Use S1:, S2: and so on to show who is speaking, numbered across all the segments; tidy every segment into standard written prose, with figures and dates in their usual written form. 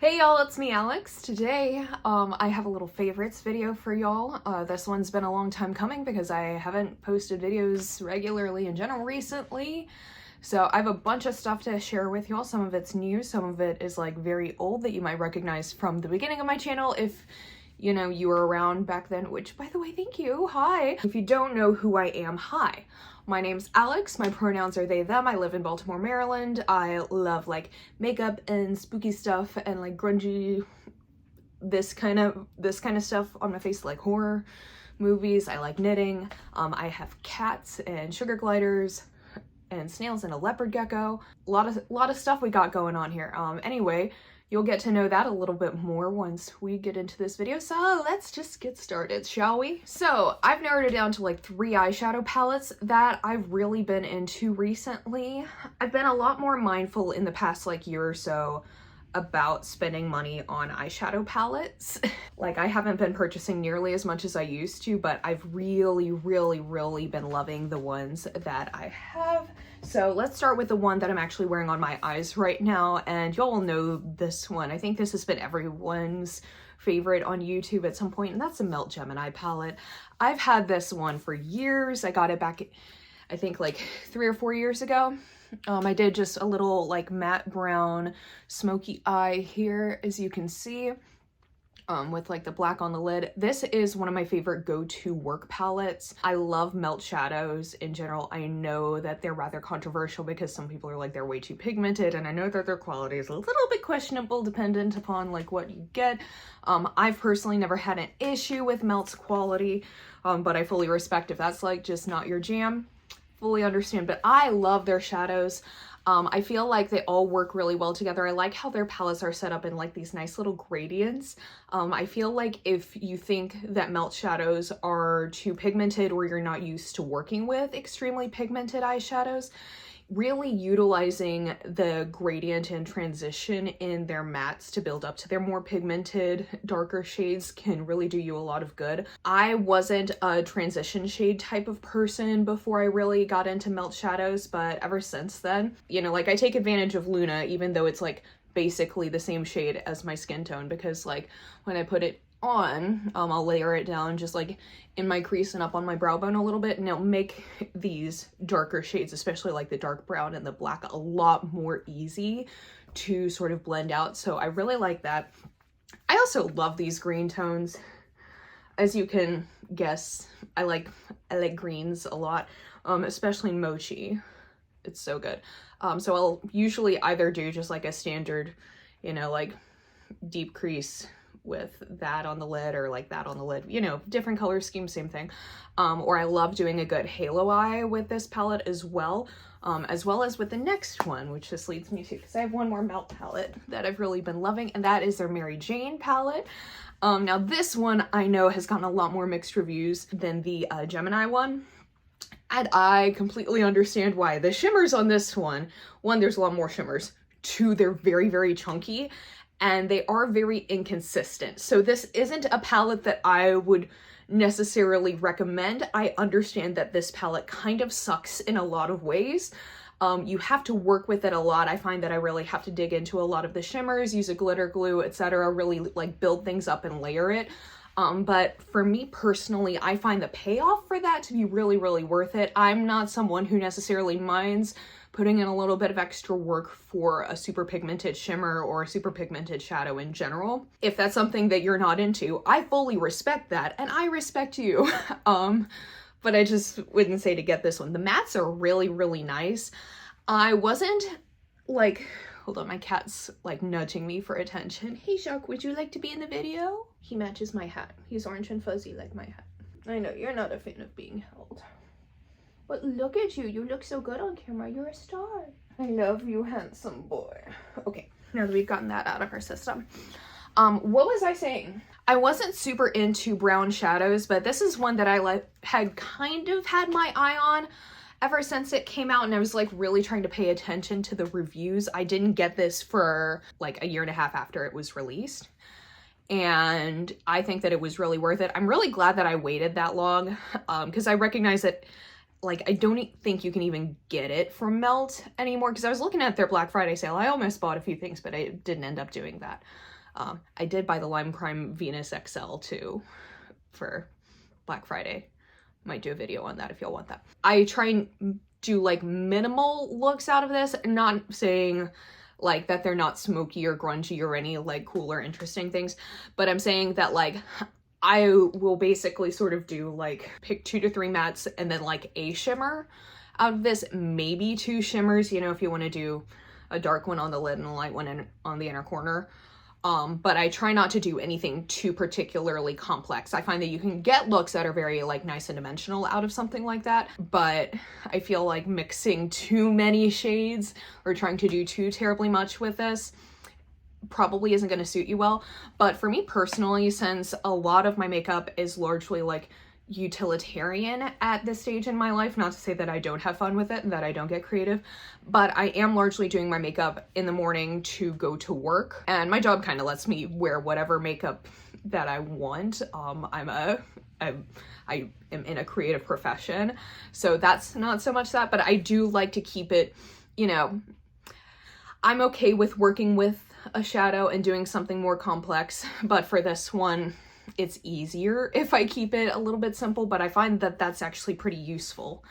S1: Hey y'all, it's me Alex. Today, I have a little favorites video for y'all. This one's been a long time coming because I haven't posted videos regularly in general recently. So I have a bunch of stuff to share with y'all. Some of it's new, some of it is like very old that you might recognize from the beginning of my channel if you know you were around back then, which by the way, thank you. Hi. If you don't know who I am, hi. My name's Alex, my pronouns are they, them. I live in Baltimore, Maryland. I love like makeup and spooky stuff and like grungy, this kind of stuff on my face, like horror movies. I like knitting. I have cats and sugar gliders and snails and a leopard gecko. A lot of stuff we got going on here. Anyway, you'll get to know that a little bit more once we get into this video, so let's just get started, shall we? So I've narrowed it down to like 3 eyeshadow palettes that I've really been into recently. I've been a lot more mindful in the past like year or so about spending money on eyeshadow palettes. Like I haven't been purchasing nearly as much as I used to, but I've really been loving the ones that I have. So let's start with the one that I'm actually wearing on my eyes right now, and y'all will know this one. I think this has been everyone's favorite on YouTube at some point, and that's the Melt Gemini palette. I've had this one for years. I got it back, I think like 3 or 4 years ago. I did just a little like matte brown smoky eye here, as you can see, with like the black on the lid. This is one of my favorite go-to work palettes. I love melt shadows in general. I know that they're rather controversial because some people are like they're way too pigmented, and I know that their quality is a little bit questionable dependent upon like what you get. I've personally never had an issue with melt's quality, but I fully respect if that's like just not your jam. Fully understand, but I love their shadows. I feel like they all work really well together. I like how their palettes are set up in like these nice little gradients. I feel like if you think that melt shadows are too pigmented or you're not used to working with extremely pigmented eyeshadows, really utilizing the gradient and transition in their mattes to build up to their more pigmented, darker shades can really do you a lot of good. I wasn't a transition shade type of person before I really got into melt shadows, but ever since then, you know, like I take advantage of Luna, even though it's like basically the same shade as my skin tone, because like when I put it on, I'll layer it down just like in my crease and up on my brow bone a little bit, and it'll make these darker shades, especially like the dark brown and the black, a lot more easy to sort of blend out. So I really like that. I also love these green tones. As you can guess, I like greens a lot, especially Mochi. It's so good. So I'll usually either do just like a standard, you know, like deep crease with that on the lid or like that on the lid, you know, different color scheme, same thing. Or I love doing a good halo eye with this palette as well as with the next one, which this leads me to, because I have one more melt palette that I've really been loving, and that is their Mary Jane palette. Now this one I know has gotten a lot more mixed reviews than the Gemini one, and I completely understand why. The shimmers on this one, there's a lot more shimmers. 2, they're very chunky, and they are very inconsistent. So this isn't a palette that I would necessarily recommend. I understand that this palette kind of sucks in a lot of ways. You have to work with it a lot. I find that I really have to dig into a lot of the shimmers, use a glitter glue, etc., really like build things up and layer it. But for me personally, I find the payoff for that to be really worth it. I'm not someone who necessarily minds putting in a little bit of extra work for a super pigmented shimmer or a super pigmented shadow in general. If that's something that you're not into, I fully respect that, and I respect you. But I just wouldn't say to get this one. The mattes are really nice. I wasn't like, hold on, my cat's like nudging me for attention. Hey Jacques, would you like to be in the video? He matches my hat. He's orange and fuzzy like my hat. I know you're not a fan of being held. But look at you. You look so good on camera. You're a star. I love you, handsome boy. Okay, now that we've gotten that out of our system. What was I saying? I wasn't super into brown shadows, but this is one that I had kind of had my eye on ever since it came out, and I was like really trying to pay attention to the reviews. I didn't get this for like 1.5 years after it was released, and I think that it was really worth it. I'm really glad that I waited that long, because I recognize that like I don't think you can even get it from Melt anymore, because I was looking at their Black Friday sale. I almost bought a few things, but I didn't end up doing that. I did buy the Lime Crime Venus XL too for Black Friday. Might do a video on that if y'all want that. I try and do like minimal looks out of this, not saying like that they're not smoky or grungy or any like cool or interesting things, but I'm saying that like I will basically sort of do like pick 2 to 3 mattes and then like a shimmer out of this, maybe 2 shimmers, you know, if you want to do a dark one on the lid and a light one on the inner corner. But I try not to do anything too particularly complex. I find that you can get looks that are very like nice and dimensional out of something like that, but I feel like mixing too many shades or trying to do too terribly much with this probably isn't going to suit you well. But for me personally, since a lot of my makeup is largely like utilitarian at this stage in my life, not to say that I don't have fun with it and that I don't get creative, but I am largely doing my makeup in the morning to go to work, and my job kind of lets me wear whatever makeup that I want. I am in a creative profession, so that's not so much that, but I do like to keep it, you know, I'm okay with working with a shadow and doing something more complex, but for this one it's easier if I keep it a little bit simple. But I find that that's actually pretty useful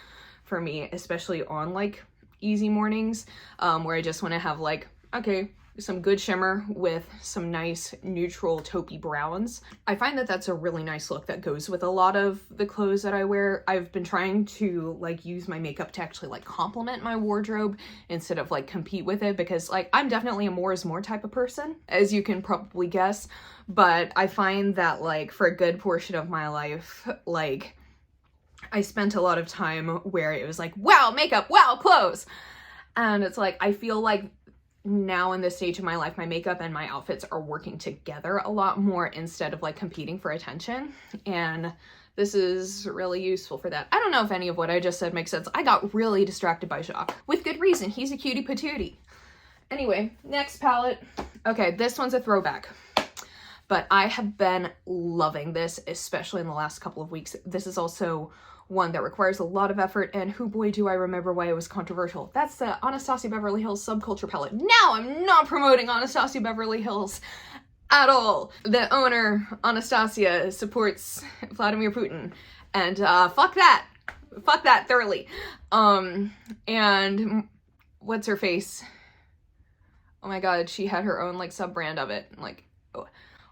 S1: for me, especially on like easy mornings, where I just want to have like, okay, some good shimmer with some nice neutral taupey browns. I find that that's a really nice look that goes with a lot of the clothes that I wear. I've been trying to like use my makeup to actually like complement my wardrobe instead of like compete with it, because like I'm definitely a more is more type of person, as you can probably guess, but I find that like for a good portion of my life, like I spent a lot of time where it was like, wow, makeup, wow, clothes. And it's like, I feel like now in this stage of my life, my makeup and my outfits are working together a lot more instead of like competing for attention. And this is really useful for that. I don't know if any of what I just said makes sense. I got really distracted by Jacques. With good reason. He's a cutie patootie. Anyway, next palette. Okay, this one's a throwback, but I have been loving this, especially in the last couple of weeks. This is also one that requires a lot of effort, and who boy do I remember why it was controversial. That's the Anastasia Beverly Hills Subculture palette. Now I'm not promoting Anastasia Beverly Hills at all. The owner, Anastasia, supports Vladimir Putin, and fuck that. Fuck that thoroughly. And what's her face? Oh my god, she had her own like sub-brand of it. Like,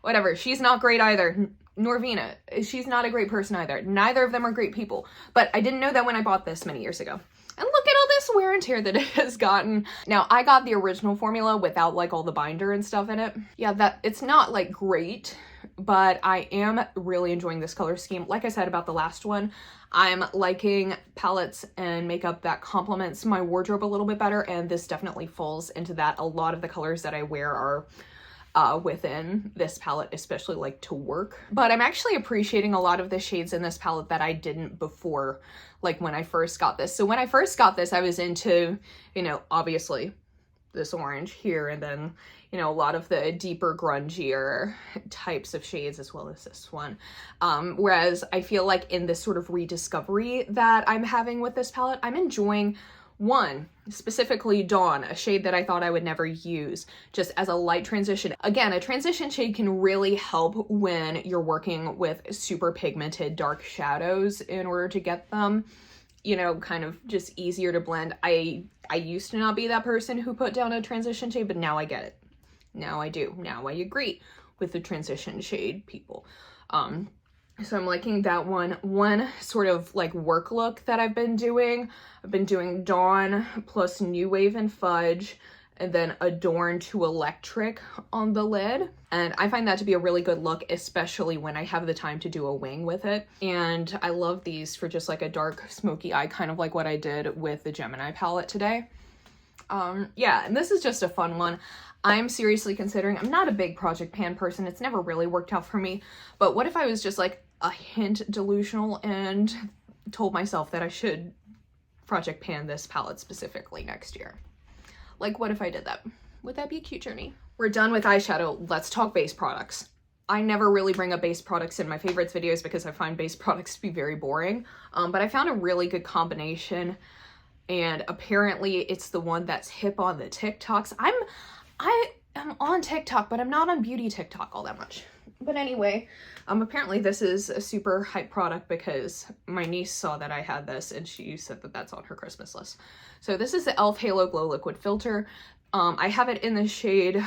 S1: whatever. She's not great either. Norvina, she's not a great person either. Neither of them are great people. But I didn't know that when I bought this many years ago. And look at all this wear and tear that it has gotten. Now, I got the original formula without like all the binder and stuff in it. Yeah, that it's not like great, but I am really enjoying this color scheme. Like I said about the last one, I'm liking palettes and makeup that complements my wardrobe a little bit better, and this definitely falls into that. A lot of the colors that I wear are within this palette, especially like to work. But I'm actually appreciating a lot of the shades in this palette that I didn't before, like when I first got this. So when I first got this, I was into, you know, obviously this orange here, and then, you know, a lot of the deeper, grungier types of shades, as well as this one. Whereas I feel like in this sort of rediscovery that I'm having with this palette, I'm enjoying one, specifically Dawn, a shade that I thought I would never use, just as a light transition. Again, a transition shade can really help when you're working with super pigmented dark shadows in order to get them, you know, kind of just easier to blend. I used to not be that person who put down a transition shade, but now I get it. Now I do. Now I agree with the transition shade people. So I'm liking that one. One sort of like work look that I've been doing Dawn plus New Wave and Fudge, and then Adorn to Electric on the lid. And I find that to be a really good look, especially when I have the time to do a wing with it. And I love these for just like a dark smoky eye, kind of like what I did with the Gemini palette today. Yeah, and this is just a fun one. I'm seriously considering, I'm not a big Project Pan person, it's never really worked out for me, but what if I was just like a hint delusional and told myself that I should Project Pan this palette specifically next year? Like, what if I did that? Would that be a cute journey? We're done with eyeshadow, let's talk base products. I never really bring up base products in my favorites videos because I find base products to be very boring, but I found a really good combination, and apparently it's the one that's hip on the TikToks. I I'm on TikTok, but I'm not on beauty TikTok all that much. But anyway, apparently this is a super hype product because my niece saw that I had this and she said that that's on her Christmas list. So this is the e.l.f. Halo Glow Liquid Filter. I have it in the shade,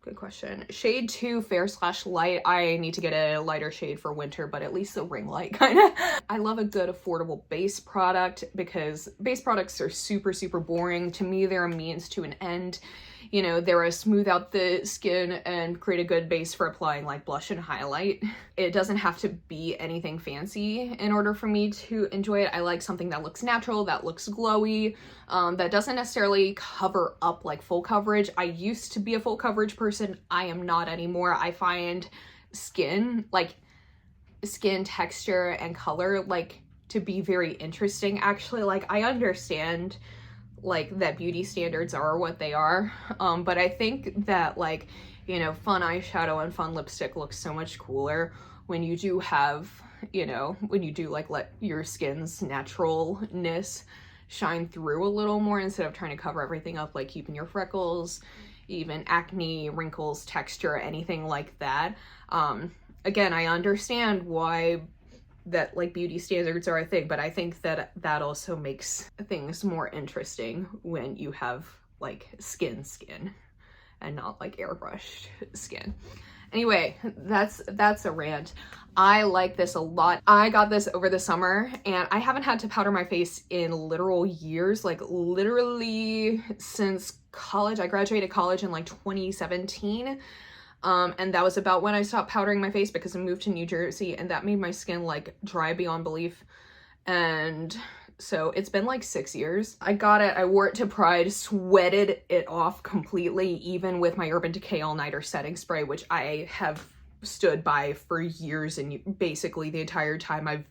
S1: good question, shade 2 fair/light. I need to get a lighter shade for winter, but at least a ring light kind of. I love a good affordable base product because base products are super, super boring. To me, they're a means to an end. You know, they're a smooth out the skin and create a good base for applying like blush and highlight. It doesn't have to be anything fancy in order for me to enjoy it. I like something that looks natural, that looks glowy, that doesn't necessarily cover up like full coverage. I used to be a full coverage person. I am not anymore. I find skin texture and color like to be very interesting actually. Like I understand like that beauty standards are what they are, but I think that like, you know, fun eyeshadow and fun lipstick looks so much cooler when you do have, you know, when you do like let your skin's naturalness shine through a little more instead of trying to cover everything up, like keeping your freckles, even acne, wrinkles, texture, anything like that. Again, I understand why that like beauty standards are a thing, but I think that that also makes things more interesting when you have like skin and not like airbrushed skin. Anyway, that's a rant. I like this a lot. I got this over the summer and I haven't had to powder my face in literal years, like literally since college. I graduated college in like 2017. And that was about when I stopped powdering my face because I moved to New Jersey and that made my skin like dry beyond belief. And so it's been like 6 years. I got it, I wore it to Pride, sweated it off completely, even with my Urban Decay All Nighter setting spray, which I have stood by for years and basically the entire time I've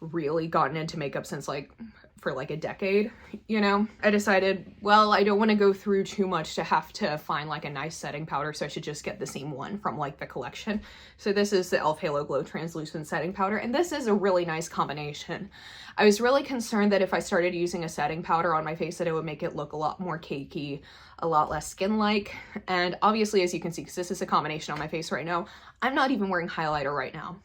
S1: really gotten into makeup since like for like a decade, you know. I decided, well, I don't want to go through too much to have to find like a nice setting powder, so I should just get the same one from like the collection. So this is the e.l.f. Halo Glow Translucent Setting Powder, and this is a really nice combination. I was really concerned that if I started using a setting powder on my face that it would make it look a lot more cakey, a lot less skin-like, and obviously as you can see, because this is a combination on my face right now, I'm not even wearing highlighter right now.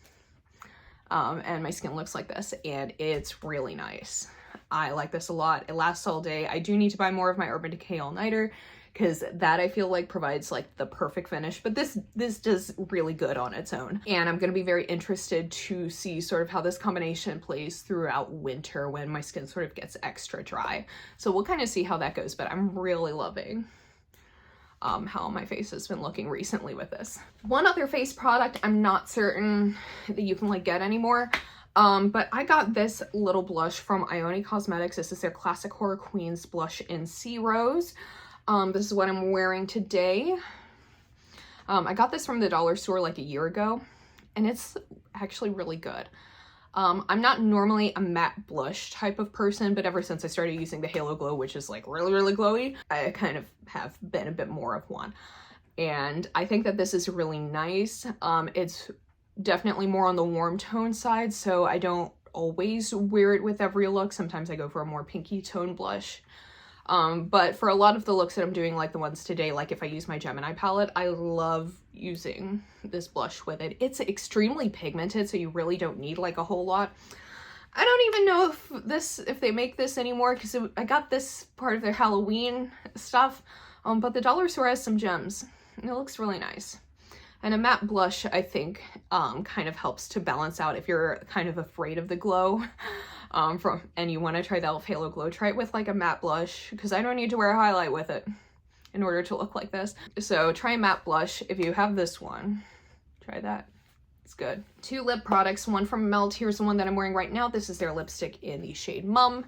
S1: And my skin looks like this, and it's really nice. I like this a lot. It lasts all day. I do need to buy more of my Urban Decay All Nighter because that I feel like provides like the perfect finish, but this does really good on its own. And I'm going to be very interested to see sort of how this combination plays throughout winter when my skin sort of gets extra dry. So we'll kind of see how that goes, but I'm really loving how my face has been looking recently with this. One other face product I'm not certain that you can like get anymore, but I got this little blush from Ioni Cosmetics. This is their Classic Horror Queens blush in Sea Rose. This is what I'm wearing today. I got this from the dollar store like a year ago, and it's actually really good. I'm not normally a matte blush type of person, but ever since I started using the Halo Glow, which is like really, really glowy, I kind of have been a bit more of one. And I think that this is really nice. It's definitely more on the warm tone side, so I don't always wear it with every look. Sometimes I go for a more pinky tone blush. But for a lot of the looks that I'm doing, like the ones today, like if I use my Gemini palette, I love using this blush with it. It's extremely pigmented, so you really don't need like a whole lot. I don't even know if they make this anymore because I got this part of their Halloween stuff, but the dollar store has some gems and it looks really nice. And a matte blush, I think, kind of helps to balance out if you're kind of afraid of the glow. And you want to try the e.l.f. Halo Glow, try it with like a matte blush because I don't need to wear a highlight with it in order to look like this. So try a matte blush. If you have this one, try that. It's good. Two lip products, one from Melt. Here's the one that I'm wearing right now. This is their lipstick in the shade Mum.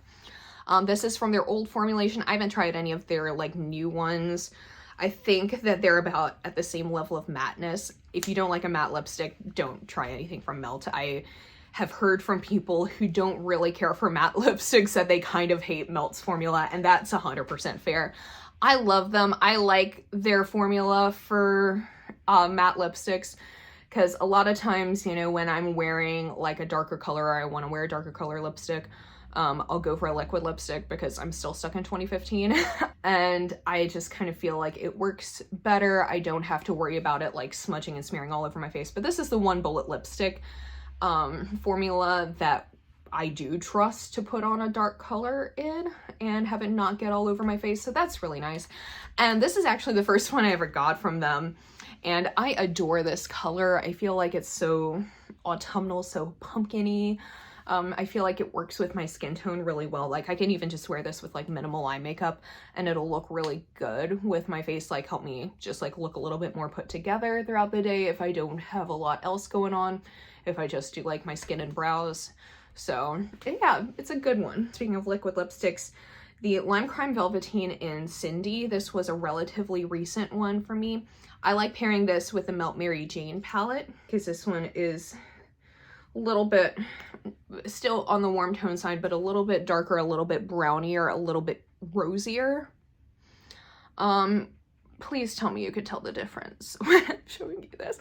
S1: This is from their old formulation. I haven't tried any of their like new ones. I think that they're about at the same level of matteness. If you don't like a matte lipstick, don't try anything from Melt. I have heard from people who don't really care for matte lipsticks that they kind of hate Melt's formula, and that's 100% fair. I love them. I like their formula for matte lipsticks because a lot of times, you know, when I'm wearing like a darker color or I want to wear a darker color lipstick, I'll go for a liquid lipstick because I'm still stuck in 2015 and I just kind of feel like it works better. I don't have to worry about it like smudging and smearing all over my face. But this is the One Bullet lipstick formula that I do trust to put on a dark color in and have it not get all over my face, so that's really nice. And this is actually the first one I ever got from them, and I adore this color. I feel like it's so autumnal, so pumpkin-y. I feel like it works with my skin tone really well. Like I can even just wear this with like minimal eye makeup and it'll look really good with my face, like help me just like look a little bit more put together throughout the day if I don't have a lot else going on, if I just do like my skin and brows. So yeah, it's a good one. Speaking of liquid lipsticks, the Lime Crime Velveteen in Cindy, this was a relatively recent one for me. I like pairing this with the Melt Mary Jane palette because this one is a little bit still on the warm tone side, but a little bit darker, a little bit brownier, a little bit rosier. Please tell me you could tell the difference when I'm showing you this.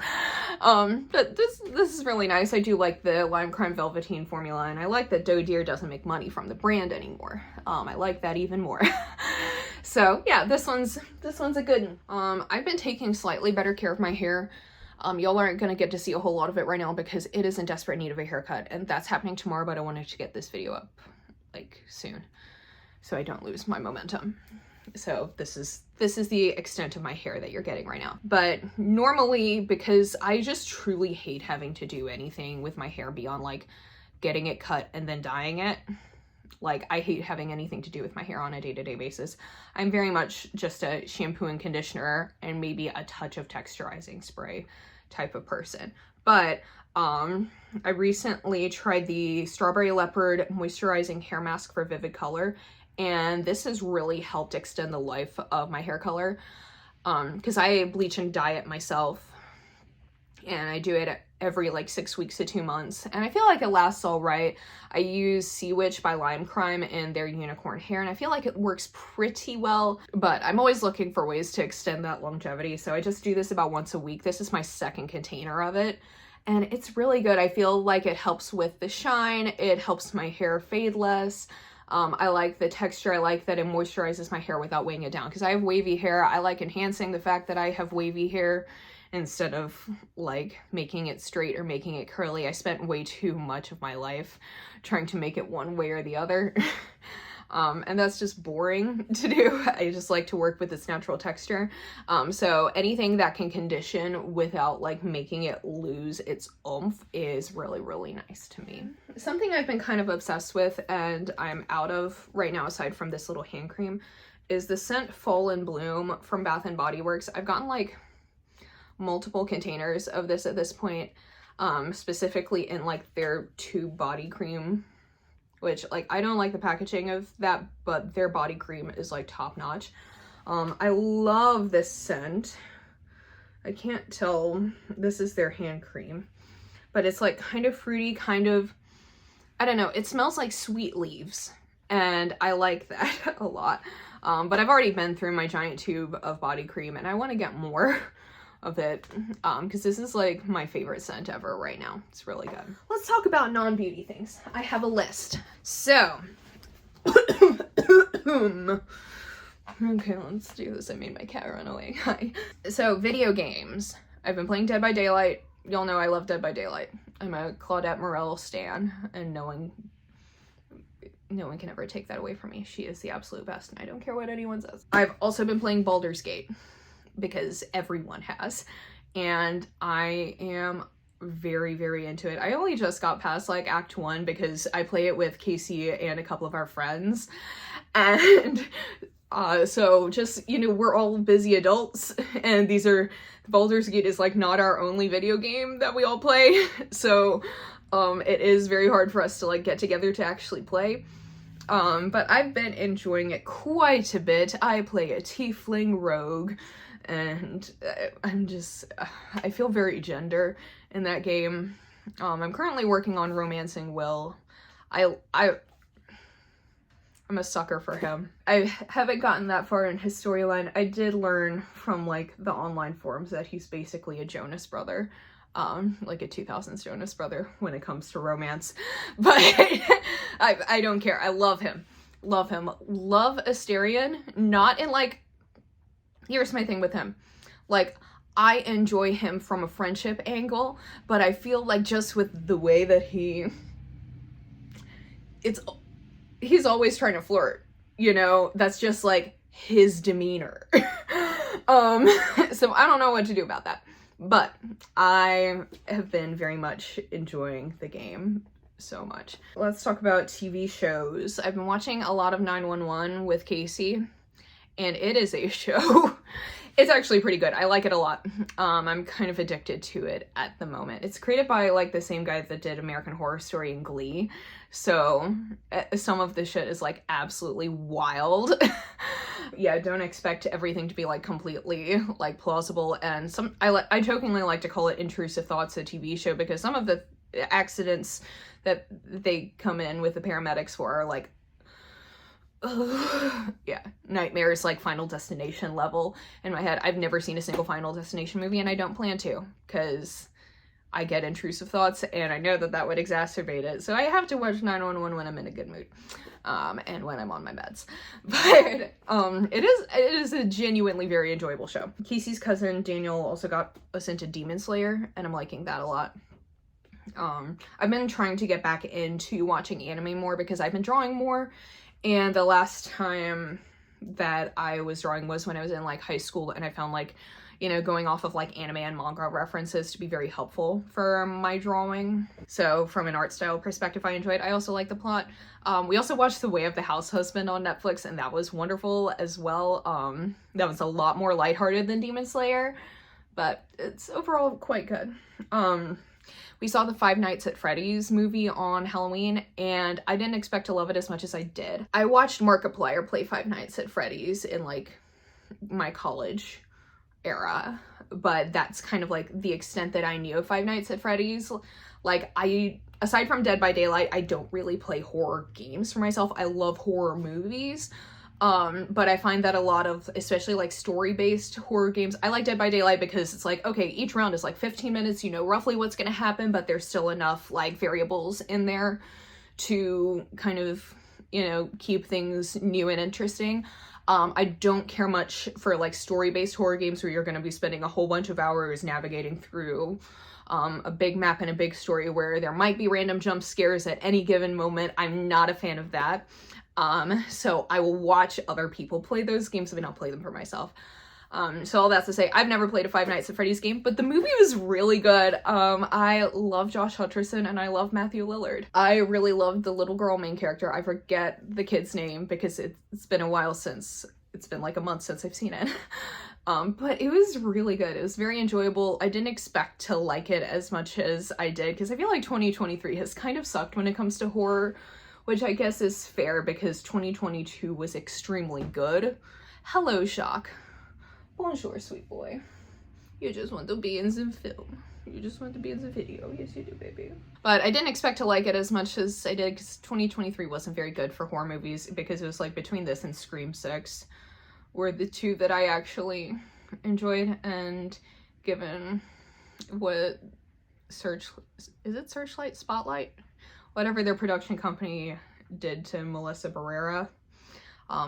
S1: But this is really nice. I do like the Lime Crime Velveteen formula, and I like that Doe Deer doesn't make money from the brand anymore. I like that even more. So yeah, this one's a good one. I've been taking slightly better care of my hair. Y'all aren't gonna get to see a whole lot of it right now because it is in desperate need of a haircut, and that's happening tomorrow, but I wanted to get this video up like soon so I don't lose my momentum. So this is the extent of my hair that you're getting right now. But normally, because I just truly hate having to do anything with my hair beyond like getting it cut and then dyeing it. Like I hate having anything to do with my hair on a day-to-day basis. I'm very much just a shampoo and conditioner and maybe a touch of texturizing spray type of person. But I recently tried the Strawberry Leopard moisturizing hair mask for Vivid Color, and this has really helped extend the life of my hair color because I bleach and dye it myself, and I do it every like 6 weeks to 2 months, and I feel like it lasts all right. I use Sea Witch by Lime Crime in their unicorn hair, and I feel like it works pretty well, but I'm always looking for ways to extend that longevity, so I just do this about once a week. This is my second container of it, and it's really good. I feel like it helps with the shine, it helps my hair fade less. I like the texture. I like that it moisturizes my hair without weighing it down because I have wavy hair. I like enhancing the fact that I have wavy hair instead of like making it straight or making it curly. I spent way too much of my life trying to make it one way or the other. And that's just boring to do. I just like to work with its natural texture. So anything that can condition without like making it lose its oomph is really, really nice to me. Something I've been kind of obsessed with and I'm out of right now, aside from this little hand cream, is the scent Fall in Bloom from Bath & Body Works. I've gotten like multiple containers of this at this point, specifically in like their tube body cream, which like I don't like the packaging of that, but their body cream is like top notch. I love this scent. I can't tell, this is their hand cream, but it's like kind of fruity, kind of, I don't know, it smells like sweet leaves and I like that a lot. But I've already been through my giant tube of body cream and I want to get more of it because this is like my favorite scent ever right now. It's really good. Let's talk about non-beauty things. I have a list. So okay, let's do this. I made my cat run away. Hi. So video games. I've been playing Dead by Daylight. Y'all know I love Dead by Daylight. I'm a Claudette Morel stan and no one can ever take that away from me. She is the absolute best and I don't care what anyone says. I've also been playing Baldur's Gate because everyone has, and I am very, very into it. I only just got past like Act 1 because I play it with Casey and a couple of our friends, and so just, you know, we're all busy adults, and Baldur's Gate is like not our only video game that we all play, so it is very hard for us to like get together to actually play. But I've been enjoying it quite a bit. I play a tiefling rogue, and I feel very gender in that game. I'm currently working on romancing Will. I I'm a sucker for him. I haven't gotten that far in his storyline. I did learn from like the online forums that he's basically a Jonas brother. Like a 2000s Jonas brother when it comes to romance. But I don't care. I love him. Love him. Love Asterion. Not in like, here's my thing with him. Like, I enjoy him from a friendship angle, but I feel like just with the way that he's always trying to flirt, you know? That's just like his demeanor. So I don't know what to do about that. But I have been very much enjoying the game so much. Let's talk about TV shows. I've been watching a lot of 911 with Casey, and it is a show. It's actually pretty good. I like it a lot. I'm kind of addicted to it at the moment. It's created by like the same guy that did American Horror Story and Glee. So some of the shit is like absolutely wild. Yeah, don't expect everything to be like completely like plausible. And I jokingly like to call it Intrusive Thoughts, a TV show, because some of the accidents that they come in with the paramedics for are like, yeah, nightmares, like Final Destination level in my head. I've never seen a single Final Destination movie, and I don't plan to, because I get intrusive thoughts, and I know that that would exacerbate it. So I have to watch 911 when I'm in a good mood, and when I'm on my meds. But it is a genuinely very enjoyable show. Casey's cousin Daniel also got us into Demon Slayer, and I'm liking that a lot. I've been trying to get back into watching anime more because I've been drawing more. And the last time that I was drawing was when I was in like high school, and I found like, you know, going off of like anime and manga references to be very helpful for my drawing. So from an art style perspective, I enjoyed. I also like the plot. We also watched The Way of the House Husband on Netflix, and that was wonderful as well. That was a lot more lighthearted than Demon Slayer, but it's overall quite good. We saw the Five Nights at Freddy's movie on Halloween, and I didn't expect to love it as much as I did. I watched Markiplier play Five Nights at Freddy's in like my college era, but that's kind of like the extent that I knew of Five Nights at Freddy's. Like, aside from Dead by Daylight, I don't really play horror games for myself. I love horror movies. But I find that a lot of, especially like story-based horror games, I like Dead by Daylight because it's like, okay, each round is like 15 minutes, you know roughly what's gonna happen, but there's still enough like variables in there to kind of, you know, keep things new and interesting. I don't care much for like story-based horror games where you're gonna be spending a whole bunch of hours navigating through a big map and a big story where there might be random jump scares at any given moment. I'm not a fan of that. So I will watch other people play those games, but not play them for myself. So all that's to say, I've never played a Five Nights at Freddy's game, but the movie was really good. I love Josh Hutcherson, and I love Matthew Lillard. I really loved the little girl main character. I forget the kid's name because it's been a while since, it's been like a month since I've seen it. But it was really good. It was very enjoyable. I didn't expect to like it as much as I did, because I feel like 2023 has kind of sucked when it comes to horror, which I guess is fair because 2022 was extremely good. Hello, Shock. Bonjour, sweet boy. You just want to be in the film. You just want to be in the video. Yes, you do, baby. But I didn't expect to like it as much as I did, because 2023 wasn't very good for horror movies, because it was like between this and Scream 6 were the two that I actually enjoyed. And given what Searchlight? Spotlight? Whatever their production company did to Melissa Barrera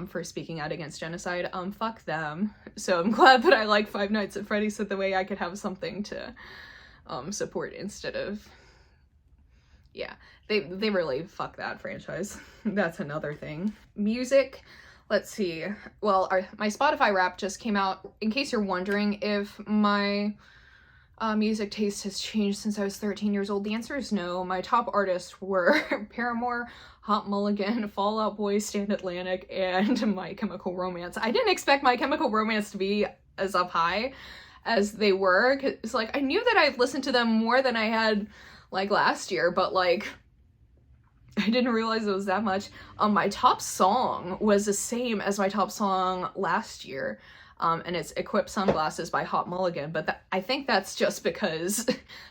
S1: for speaking out against genocide, fuck them. So I'm glad that I like Five Nights at Freddy's, so the way I could have something to support instead of, yeah, they really fuck that franchise. That's another thing. Music, let's see. Well, my Spotify Wrapped just came out. In case you're wondering if my music taste has changed since I was 13 years old, the answer is no. My top artists were Paramore, Hot Mulligan, Fall Out Boy, Stand Atlantic, and My Chemical Romance. I didn't expect My Chemical Romance to be as up high as they were, because like I knew that I'd listened to them more than I had like last year, but like I didn't realize it was that much. My top song was the same as my top song last year. and it's Equip Sunglasses by Hot Mulligan, but I think that's just because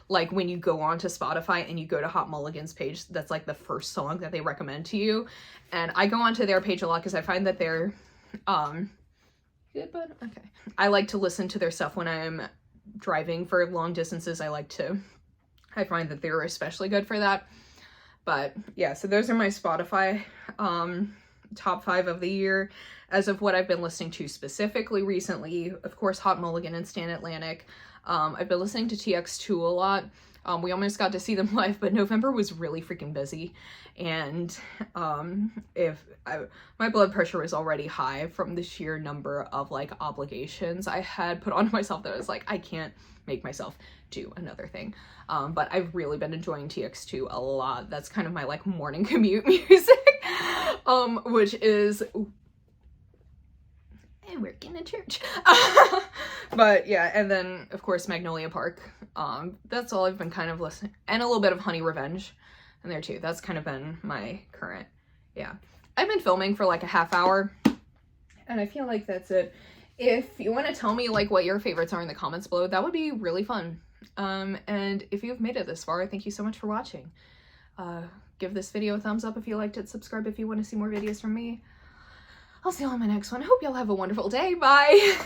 S1: like when you go on to Spotify and you go to Hot Mulligan's page, that's like the first song that they recommend to you, and I go onto their page a lot because I find that they're good, but okay, I like to listen to their stuff when I'm driving for long distances. I find that they're especially good for that. But yeah, so those are my Spotify top 5 of the year as of what I've been listening to specifically recently. Of course, Hot Mulligan and Stan Atlantic. I've been listening to TX2 a lot. We almost got to see them live, but November was really freaking busy, and my blood pressure was already high from the sheer number of like obligations I had put onto myself that I was like, I can't make myself do another thing. But I've really been enjoying TX2 a lot. That's kind of my like morning commute music, which is, I work in a church. But yeah, and then of course Magnolia Park. That's all I've been kind of listening, and a little bit of Honey Revenge in there too. That's kind of been my current, yeah. I've been filming for like a half hour, and I feel like that's it. If you want to tell me like what your favorites are in the comments below, that would be really fun. And if you've made it this far, thank you so much for watching. Give this video a thumbs up if you liked it, subscribe if you want to see more videos from me. I'll see you on my next one. I hope y'all have a wonderful day. Bye!